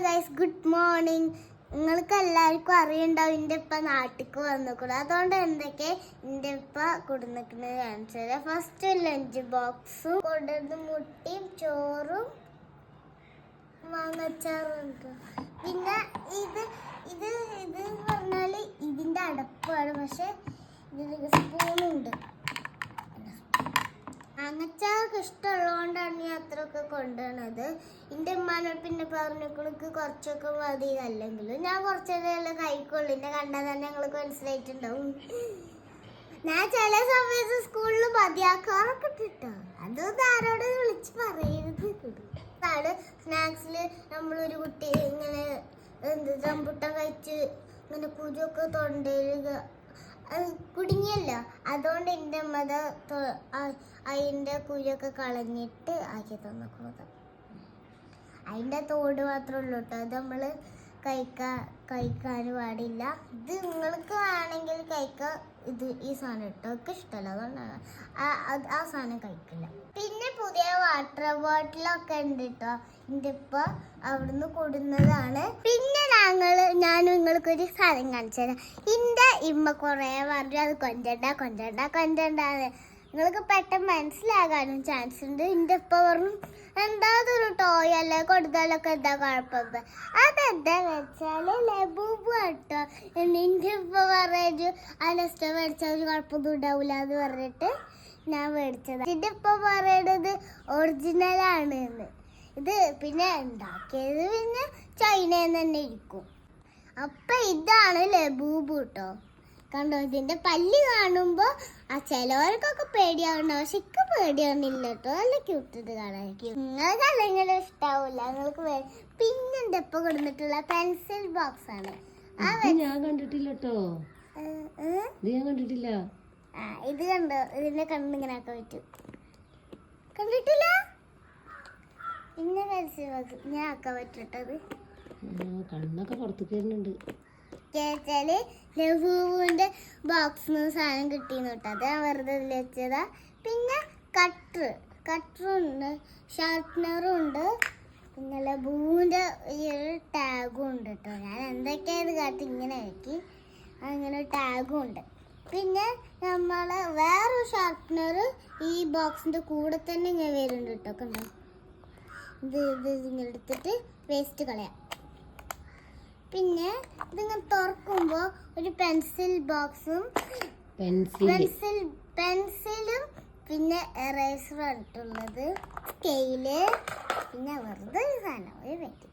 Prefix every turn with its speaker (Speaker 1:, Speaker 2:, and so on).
Speaker 1: Guys, good morning. നിങ്ങൾക്ക് എല്ലാവർക്കും അറിയണ്ടാവും എൻ്റെ ഇപ്പം നാട്ടിലേക്ക് വന്നിക്കൂടെ. അതുകൊണ്ട് എന്തൊക്കെ എൻ്റെ ഇപ്പ കൊടുന്നിക്കുന്നത് കാണിച്ചത്. ഫസ്റ്റ് ലഞ്ച് ബോക്സും കൊണ്ടുവന്ന് മുട്ടിയും ചോറും മാങ്ങച്ചാറും. പിന്നെ ഇത് ഇത് ഇത് പറഞ്ഞാൽ ഇതിൻ്റെ അടപ്പാണ്, പക്ഷെ ഇതിൽ സ്പൂണുണ്ട്. മാങ്ങച്ചാറൊക്കെ ഇഷ്ടമുള്ളതുകൊണ്ടാണ് ഞാൻ അത്രയൊക്കെ കൊണ്ടുവന്നത്. എൻ്റെ ഉമ്മാനോട് പിന്നെ പറഞ്ഞിക്ക് കുറച്ചൊക്കെ മതി, അല്ലെങ്കിലും ഞാൻ കുറച്ചൊക്കെ കഴിക്കുള്ളൂ. എന്നെ കണ്ടാൽ തന്നെ ഞങ്ങൾക്ക് മനസ്സിലായിട്ടുണ്ടാവും. ഞാൻ ചില സമയത്ത് സ്കൂളിൽ മതിയാക്കാറൊക്കെ ഇട്ടോ. അതൊന്നും ആരോട് വിളിച്ച് പറയരുത്. അതാണ് സ്നാക്സിൽ നമ്മളൊരു കുട്ടി ഇങ്ങനെ റംബൂട്ടാൻ കഴിച്ച് ഇങ്ങനെ കുരുവൊക്കെ തൊണ്ടയിൽ കുടുങ്ങിയല്ലോ. അതുകൊണ്ട് എൻ്റെ അമ്മ അതിൻ്റെ കുരുവൊക്കെ കളഞ്ഞിട്ട് ആക്കി തന്നിക്കുന്നത്. അതിൻ്റെ തോട് മാത്രമേ ഉള്ളൂ കേട്ടോ. അത് നമ്മൾ കഴിക്കാൻ പാടില്ല. ഇത് നിങ്ങൾക്ക് വേണമെങ്കിൽ കഴിക്കാം. ഇത് ഈ സാധനം ഇട്ടോ ഒക്കെ ഇഷ്ടമല്ല, അതുകൊണ്ടാണ് ആ സാധനം കഴിക്കില്ല. പിന്നെ പുതിയ വാട്ടർ ബോട്ടിലൊക്കെ ഉണ്ട് കേട്ടോ. എൻ്റെ ഇപ്പോൾ അവിടുന്ന് കൊടുന്നതാണ്. പിന്നെ ഞാനും നിങ്ങൾക്കൊരു സാധനം കാണിച്ചു തരാം. എൻ്റെ ഇമ്മ കുറേ പറഞ്ഞു അത് കൊഞ്ചണ്ടാന്ന്. നിങ്ങൾക്ക് പെട്ടെന്ന് മനസ്സിലാകാനും ചാൻസ് ഉണ്ട്. എൻ്റെ ഇപ്പ പറഞ്ഞു എന്താ അതൊരു ടോയ് അല്ലേ, കൊടുത്താലൊക്കെ എന്താ കുഴപ്പം. അതെന്താ വെച്ചാൽ ലബൂബ് കേട്ടോ. എൻ്റെ ഇപ്പ പറഞ്ഞു അലസ്റ്റ മേടിച്ചാൽ ഒരു കുഴപ്പമൊന്നും ഉണ്ടാവില്ല എന്ന് പറഞ്ഞിട്ട് ഞാൻ മേടിച്ചത്. എൻ്റെ ഇപ്പ പറയണത് ഒറിജിനലാണ് എന്ന്. ഇത് പിന്നെ ഉണ്ടാക്കിയത് പിന്നെ ചൈനയിൽ തന്നെ ഇരിക്കും. അപ്പം ഇതാണ് ലബൂബ് കേട്ടോ. കണ്ടോ, ഇതിൻ്റെ പല്ല് കാണുമ്പോൾ ചിലവർക്കൊക്കെ പേടിയാവണ്ട, പക്ഷെ എനിക്ക് പേടിയാവുന്നില്ല കേട്ടോ. നല്ല ക്യൂട്ടത് കാണാനായിരിക്കും. നിങ്ങൾക്ക് അല്ലെങ്കിൽ ഇഷ്ടാവില്ല. നിങ്ങൾക്ക് പിന്നെ എൻ്റെ ഒപ്പം കൊടുത്തിട്ടുള്ള പെൻസിൽ ബോക്സ് ആണ്.
Speaker 2: ഞാൻ കണ്ടിട്ടില്ല കേട്ടോ. ഞാൻ കണ്ടിട്ടില്ല.
Speaker 1: ഇത് കണ്ടോ, ഇതിന്റെ കണ്ണിങ്ങനെ ആക്കാൻ പറ്റും. കണ്ടിട്ടില്ല? പിന്നെ പെൻസിൽ ബോക്സ് ഞാൻ ആക്കാൻ പറ്റട്ടത്.
Speaker 2: കണ്ണൊക്കെ പുറത്തേക്ക് വരുന്നുണ്ട്.
Speaker 1: കേച്ചാല് ലബൂബിന്റെ ബോക്സിന് സാധനം കിട്ടിയെന്ന് കേട്ടോ. അത് ഞാൻ വെറുതെ വെച്ചതാ. പിന്നെ കട്ടറും ഉണ്ട്, ഷാർപ്നറും ഉണ്ട്. പിന്നെ ലബൂബിന്റെ ഈ ഒരു ടാഗും ഉണ്ട് കേട്ടോ. ഞാൻ എന്തൊക്കെയായത് കാട്ടി ഇങ്ങനെ ആക്കി. അങ്ങനെ ടാഗും ഉണ്ട്. പിന്നെ നമ്മളെ വേറൊരു ഷാർപ്നർ ഈ ബോക്സിന്റെ കൂടെ തന്നെ ഇങ്ങനെ വരുന്നുണ്ട് കേട്ടോ. കണ്ടോ, ഇത് ഇങ്ങനെ എടുത്തിട്ട് വേസ്റ്റ് കളയാം. പിന്നെ ഇതിങ്ങനെ തുറക്കുമ്പോൾ ഒരു പെൻസിൽ ബോക്സും പെൻസിലും പിന്നെ എറേസർ ആയിട്ടുള്ളത്, സ്കെയില്, പിന്നെ വെറുതെ ഒരു സാധനം ഒരു പെട്ടി.